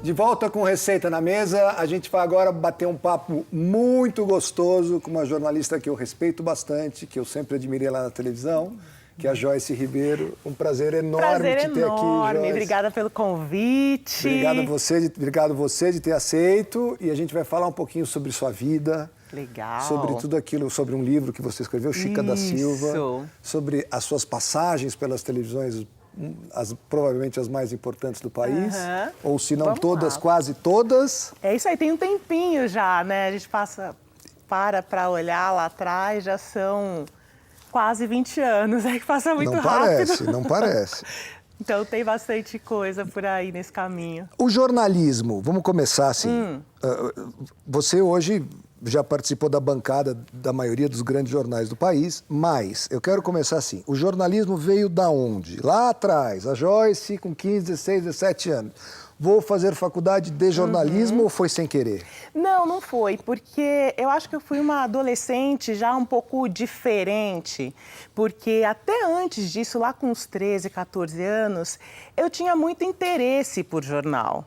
De volta com Receita na Mesa, a gente vai agora bater um papo muito gostoso com uma jornalista que eu respeito bastante, que eu sempre admirei lá na televisão, que é a Joyce Ribeiro. Um prazer enorme te ter aqui, Joyce. Obrigada pelo convite. Obrigado você de ter aceito. E a gente vai falar um pouquinho sobre sua vida. Legal. Sobre tudo aquilo, sobre um livro que você escreveu, Chica da Silva. Sobre as suas passagens pelas televisões, provavelmente as mais importantes do país, ou se não todas, quase todas. É isso aí, tem um tempinho já, né? A gente para olhar lá atrás, já são quase 20 anos, é que passa muito rápido. Não parece. Então tem bastante coisa por aí nesse caminho. O jornalismo, vamos começar assim. Você hoje já participou da bancada da maioria dos grandes jornais do país, mas eu quero começar assim. O jornalismo veio da onde? Lá atrás, a Joyce com 15, 16, 17 anos. Vou fazer faculdade de jornalismo ou foi sem querer? Não foi, porque eu acho que eu fui uma adolescente já um pouco diferente, porque até antes disso, lá com uns 13, 14 anos, eu tinha muito interesse por jornal.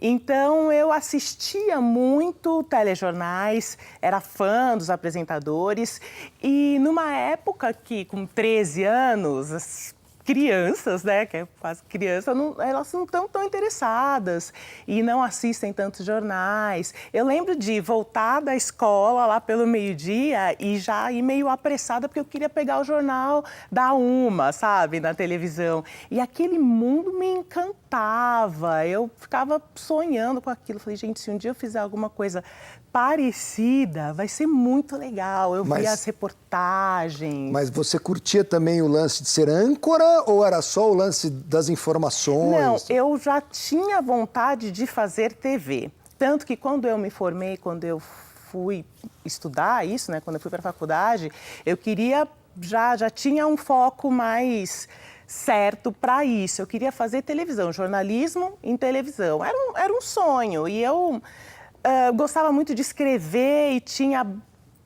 Então, eu assistia muito telejornais, era fã dos apresentadores e numa época que, com 13 anos, as crianças, né, que é quase criança, elas não estão tão interessadas e não assistem tantos jornais. Eu lembro de voltar da escola lá pelo meio-dia e já ir meio apressada porque eu queria pegar o jornal da Uma, sabe, na televisão. E aquele mundo me encantava, eu ficava sonhando com aquilo. Falei, gente, se um dia eu fizer alguma coisa parecida, vai ser muito legal. Eu via as reportagens. Mas você curtia também o lance de ser âncora ou era só o lance das informações? Não, eu já tinha vontade de fazer TV. Tanto que quando eu me formei, quando eu fui estudar isso, né, quando eu fui para a faculdade, eu queria, já tinha um foco mais certo para isso. Eu queria fazer televisão, jornalismo em televisão. Era um sonho e eu gostava muito de escrever e tinha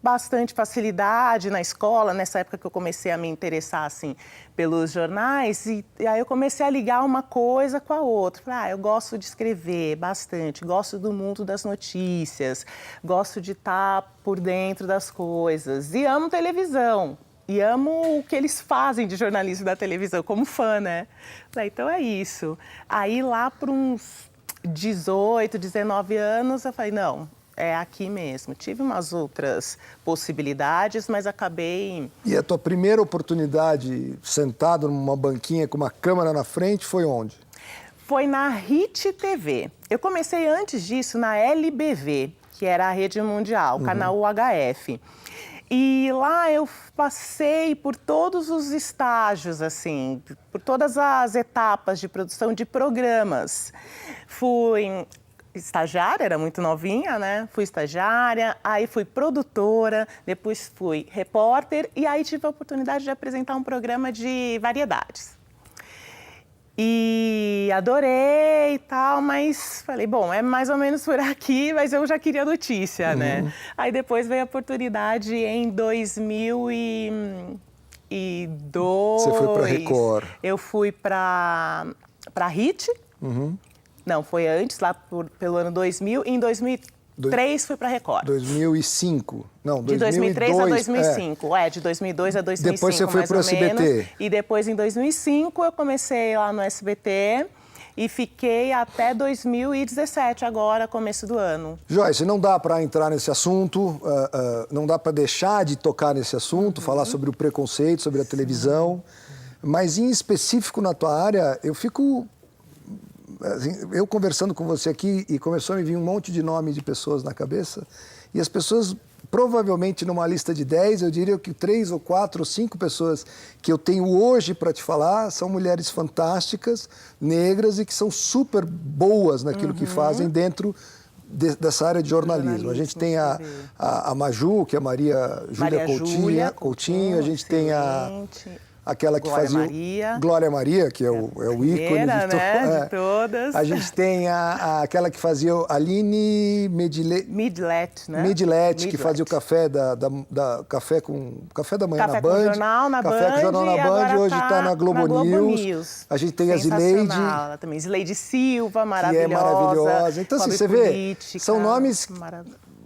bastante facilidade na escola, nessa época que eu comecei a me interessar assim, pelos jornais, e aí eu comecei a ligar uma coisa com a outra. Falei, eu gosto de escrever bastante, gosto do mundo das notícias, gosto de estar por dentro das coisas e amo televisão. E amo o que eles fazem de jornalismo da televisão, como fã, né? Falei, então é isso. Aí lá por uns 18, 19 anos, eu falei, não, é aqui mesmo. Tive umas outras possibilidades, mas acabei... E a tua primeira oportunidade, sentado numa banquinha com uma câmera na frente, foi onde? Foi na RIT TV. Eu comecei antes disso na LBV, que era a rede mundial, canal UHF. E lá eu passei por todos os estágios, assim, por todas as etapas de produção de programas. Fui estagiária, era muito novinha, né? Fui estagiária, aí fui produtora, depois fui repórter e aí tive a oportunidade de apresentar um programa de variedades. E adorei e tal, mas falei, bom, é mais ou menos por aqui, mas eu já queria notícia, né? Aí depois veio a oportunidade em 2002. Você foi para Record. Eu fui para HIT. Não, foi antes, lá pelo ano 2000. E em 2003 fui para Record. 2005. Não, de 2003 a 2005. De 2002 a 2005, depois você foi para o SBT. E depois, em 2005, eu comecei lá no SBT e fiquei até 2017, agora, começo do ano. Joyce, não dá para entrar nesse assunto, não dá para deixar de tocar nesse assunto, falar sobre o preconceito, sobre a televisão, mas em específico na tua área, eu fico... Assim, eu conversando com você aqui e começou a me vir um monte de nomes de pessoas na cabeça e as pessoas, provavelmente numa lista de 10, eu diria que 3 ou 4 ou 5 pessoas que eu tenho hoje para te falar são mulheres fantásticas, negras e que são super boas naquilo que fazem dentro dessa área de jornalismo. A gente tem a Maju, que é a Maria Júlia Coutinho, a gente tem a aquela que Glória fazia... Maria. Glória Maria, que é o ícone Primeira, de, né? De todas. A gente tem aquela que fazia Aline Midlet, né? Midlet, que fazia o café café da manhã Café na com Band. Jornal na Café com Band, Jornal na e Band, agora hoje está na Globo News. A gente tem a Zileide, ela também. Zileide Silva, que maravilhosa. é maravilhosa. Então, assim, você vê, são nomes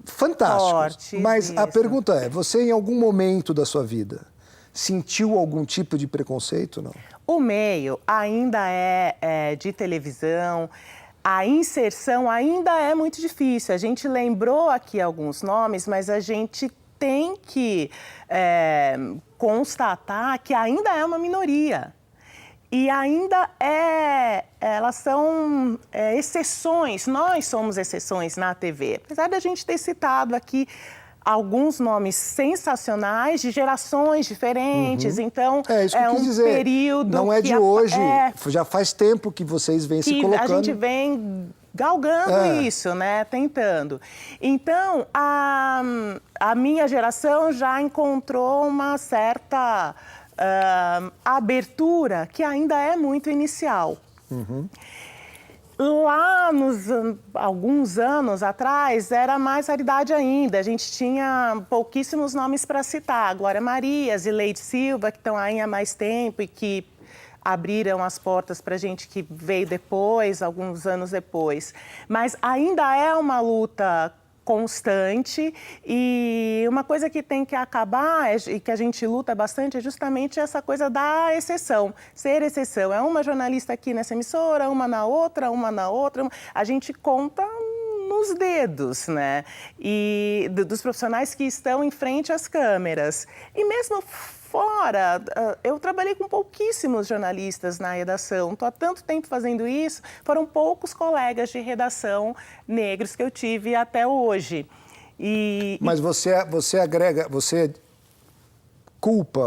fantásticos. Fortes, mas a isso. pergunta é, você em algum momento da sua vida sentiu algum tipo de preconceito, não? O meio ainda é de televisão, a inserção ainda é muito difícil. A gente lembrou aqui alguns nomes, mas a gente tem que constatar que ainda é uma minoria. E ainda elas são exceções, nós somos exceções na TV. Apesar da gente ter citado aqui alguns nomes sensacionais de gerações diferentes, então isso que eu quis dizer. Período não é de hoje, já faz tempo que vocês vêm se colocando. A gente vem galgando isso, né? Tentando. Então, a minha geração já encontrou uma certa abertura que ainda é muito inicial. Lá, alguns anos atrás, era mais raridade ainda. A gente tinha pouquíssimos nomes para citar. Glória Maria, Zileide Silva, que estão aí há mais tempo e que abriram as portas para a gente que veio depois, alguns anos depois. Mas ainda é uma luta constante, e uma coisa que tem que acabar e que a gente luta bastante é justamente essa coisa da exceção, ser exceção. É uma jornalista aqui nessa emissora, uma na outra. A gente conta nos dedos, né? E dos profissionais que estão em frente às câmeras. E mesmo fora, eu trabalhei com pouquíssimos jornalistas na redação. Estou há tanto tempo fazendo isso, foram poucos colegas de redação negros que eu tive até hoje. Mas você agrega, você culpa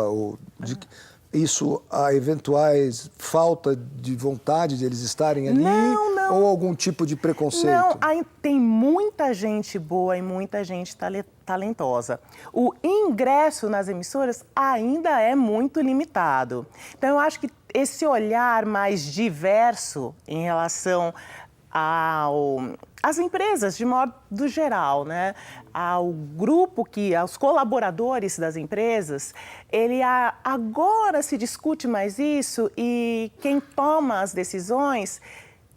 isso a eventuais falta de vontade de eles estarem ali? Não. Ou algum tipo de preconceito? Não, tem muita gente boa e muita gente talentosa. O ingresso nas emissoras ainda é muito limitado. Então, eu acho que esse olhar mais diverso em relação às empresas, de modo geral, né? Ao grupo aos colaboradores das empresas, agora se discute mais isso, e quem toma as decisões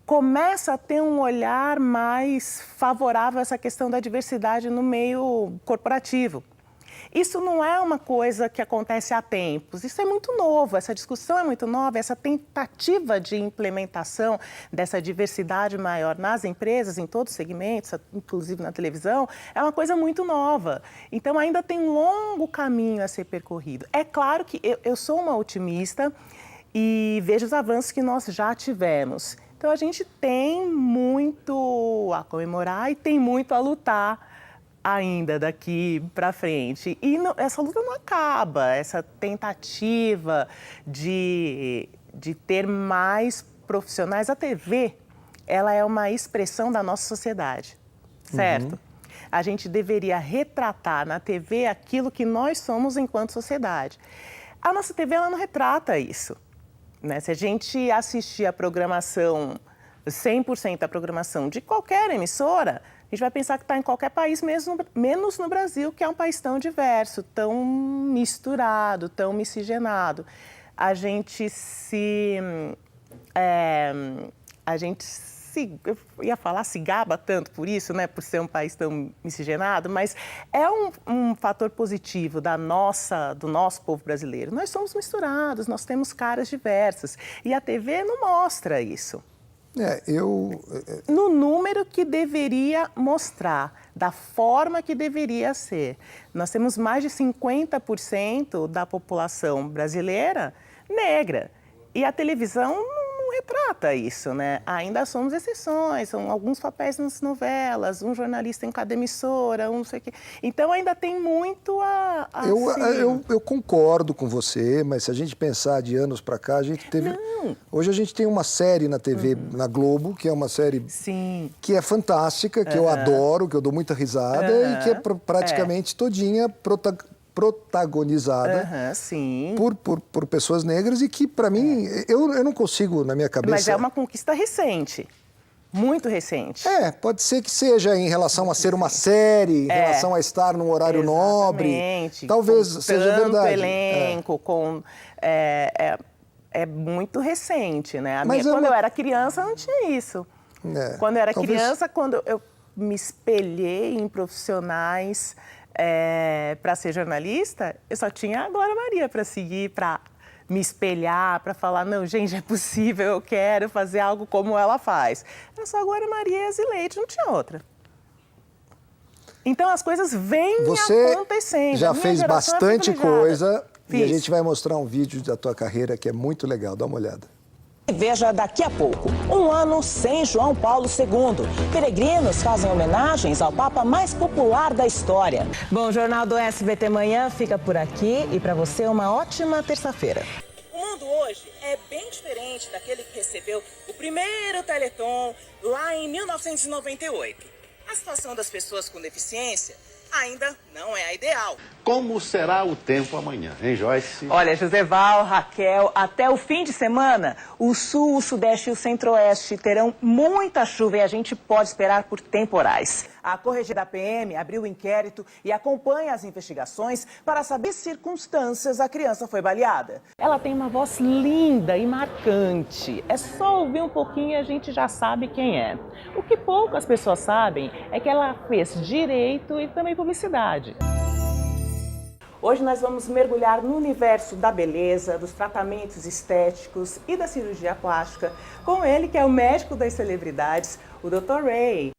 começa a ter um olhar mais favorável a essa questão da diversidade no meio corporativo. Isso não é uma coisa que acontece há tempos, isso é muito novo, essa discussão é muito nova, essa tentativa de implementação dessa diversidade maior nas empresas, em todos os segmentos, inclusive na televisão, é uma coisa muito nova. Então ainda tem um longo caminho a ser percorrido. É claro que eu sou uma otimista e vejo os avanços que nós já tivemos. Então, a gente tem muito a comemorar e tem muito a lutar ainda daqui para frente. E essa luta não acaba, essa tentativa de ter mais profissionais. A TV, ela é uma expressão da nossa sociedade, certo? A gente deveria retratar na TV aquilo que nós somos enquanto sociedade. A nossa TV, ela não retrata isso. Né? Se a gente assistir a programação, 100% da programação de qualquer emissora, a gente vai pensar que está em qualquer país, menos no Brasil, que é um país tão diverso, tão misturado, tão miscigenado. A gente eu ia falar se gaba tanto por isso, né, por ser um país tão miscigenado, mas é um fator positivo do nosso povo brasileiro. Nós somos misturados, nós temos caras diversas, e a TV não mostra isso. No número que deveria mostrar, da forma que deveria ser. Nós temos mais de 50% da população brasileira negra, e a televisão não retrata isso, né? Ainda somos exceções, são alguns papéis nas novelas, um jornalista em cada emissora, não sei o quê. Então ainda tem muito eu concordo com você, mas se a gente pensar de anos para cá, a gente teve... Hoje a gente tem uma série na TV, na Globo, que é uma série que é fantástica, que eu adoro, que eu dou muita risada e que é praticamente todinha protagonizada sim. por pessoas negras e que, para mim, eu não consigo, na minha cabeça... Mas é uma conquista recente. Muito recente. Pode ser que seja em relação a ser uma série, em relação a estar num horário nobre. Talvez seja verdade. Tanto elenco, é muito recente, né? Quando eu era criança, não tinha isso. Quando eu era criança, quando eu me espelhei em profissionais para ser jornalista, eu só tinha a Glória Maria para seguir, para me espelhar, para falar, não, gente, é possível, eu quero fazer algo como ela faz. Era só a Glória Maria e a Zileide, não tinha outra. Então as coisas vêm acontecendo. Você já fez bastante coisa e a gente vai mostrar um vídeo da tua carreira que é muito legal, dá uma olhada. Veja daqui a pouco, 1 ano sem João Paulo II. Peregrinos fazem homenagens ao Papa mais popular da história. Bom, o Jornal do SBT Manhã fica por aqui e para você uma ótima terça-feira. O mundo hoje é bem diferente daquele que recebeu o primeiro Teleton lá em 1998. A situação das pessoas com deficiência ainda não é a ideal. Como será o tempo amanhã, hein, Joyce? Olha, Joseval, Raquel, até o fim de semana, o sul, o sudeste e o centro-oeste terão muita chuva e a gente pode esperar por temporais. A Corregedoria da PM abriu o inquérito e acompanha as investigações para saber circunstâncias a criança foi baleada. Ela tem uma voz linda e marcante. É só ouvir um pouquinho e a gente já sabe quem é. O que poucas pessoas sabem é que ela fez direito e também publicidade. Hoje nós vamos mergulhar no universo da beleza, dos tratamentos estéticos e da cirurgia plástica com ele, que é o médico das celebridades, o Dr. Ray.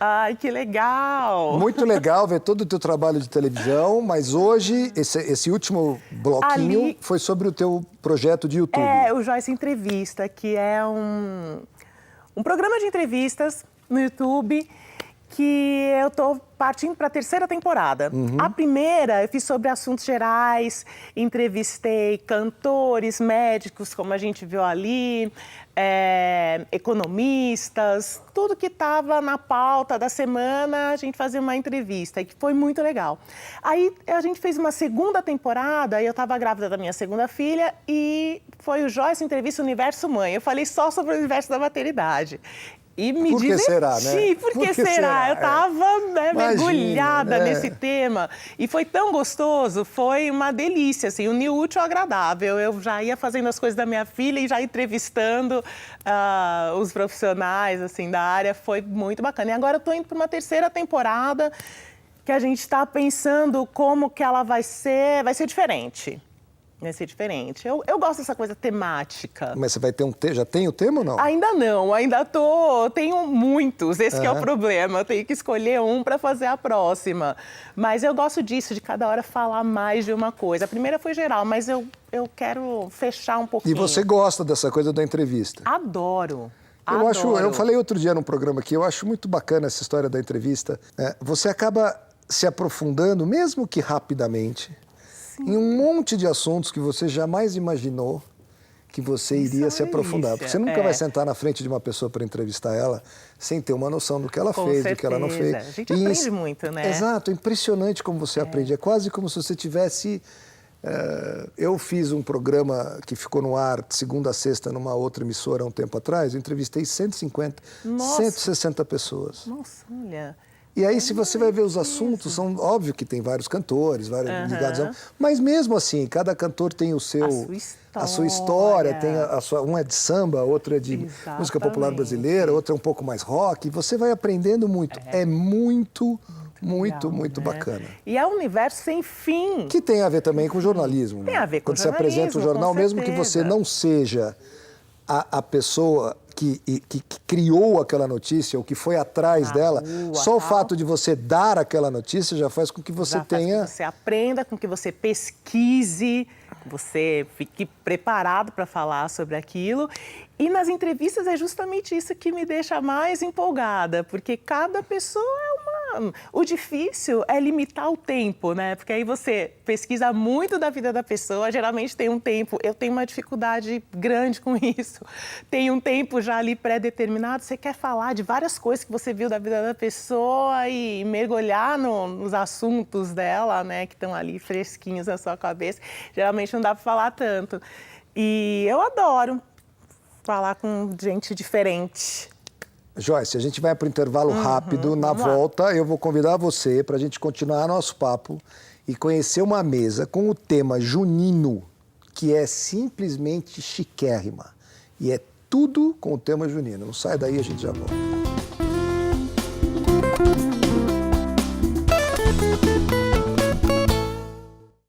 Ai, que legal! Muito legal ver todo o teu trabalho de televisão, mas hoje, esse último bloquinho foi sobre o teu projeto de YouTube. O Joyce Entrevista, que é um programa de entrevistas no YouTube que eu estou partindo para a 3ª temporada. A primeira eu fiz sobre assuntos gerais, entrevistei cantores, médicos, como a gente viu ali, economistas, tudo que estava na pauta da semana, a gente fazia uma entrevista, e que foi muito legal. Aí a gente fez uma 2ª temporada, e eu estava grávida da minha 2ª filha, e foi o Joyce Entrevista Universo Mãe. Eu falei só sobre o universo da maternidade. E me Por que diverti. será, né? Por que será? Eu estava mergulhada nesse tema. E foi tão gostoso, foi uma delícia, assim, unir o útil ao agradável. Eu já ia fazendo as coisas da minha filha e já entrevistando os profissionais, assim, da área. Foi muito bacana. E agora eu estou indo para uma 3ª temporada que a gente está pensando como que ela vai ser diferente. Vai ser diferente. Eu gosto dessa coisa temática. Mas você vai ter já tem o tema ou não? Ainda não, tenho muitos, esse que é o problema. Eu tenho que escolher um para fazer a próxima. Mas eu gosto disso, de cada hora falar mais de uma coisa. A primeira foi geral, mas eu quero fechar um pouquinho. E você gosta dessa coisa da entrevista? Adoro. Eu falei outro dia num programa aqui, eu acho muito bacana essa história da entrevista. Você acaba se aprofundando, mesmo que rapidamente, em um monte de assuntos que você jamais imaginou que você iria se aprofundar. Porque você nunca vai sentar na frente de uma pessoa para entrevistar ela sem ter uma noção do que ela fez, do que ela não fez. A gente aprende muito, né? Exato, é impressionante como você aprende. É quase como se você tivesse... eu fiz um programa que ficou no ar de segunda a sexta numa outra emissora há um tempo atrás. Eu entrevistei 150, 160 pessoas. Nossa, olha... E aí, se você vai ver os assuntos, são óbvio que tem vários cantores, vários ligados, mas mesmo assim, cada cantor tem a sua história, tem um é de samba, outro é de música popular brasileira, outro é um pouco mais rock, e você vai aprendendo muito. É muito bacana. E é um universo sem fim. Que tem a ver também com jornalismo. Tem a ver com jornalismo. Quando você apresenta o jornal, mesmo que você não seja a pessoa que criou aquela notícia ou que foi atrás dela, só o fato de você dar aquela notícia já faz com que você tenha... Com que você aprenda, com que você pesquise, que você fique preparado para falar sobre aquilo. E nas entrevistas é justamente isso que me deixa mais empolgada, porque cada pessoa O difícil é limitar o tempo, né? Porque aí você pesquisa muito da vida da pessoa, geralmente tem um tempo. Eu tenho uma dificuldade grande com isso. Tem um tempo já ali pré-determinado. Você quer falar de várias coisas que você viu da vida da pessoa e mergulhar nos assuntos dela, né? Que estão ali fresquinhos na sua cabeça. Geralmente não dá para falar tanto. E eu adoro falar com gente diferente. Joyce, a gente vai para o intervalo rápido. Na volta, eu vou convidar você para a gente continuar nosso papo e conhecer uma mesa com o tema junino, que é simplesmente chiquérrima. E é tudo com o tema junino. Não sai daí, a gente já volta.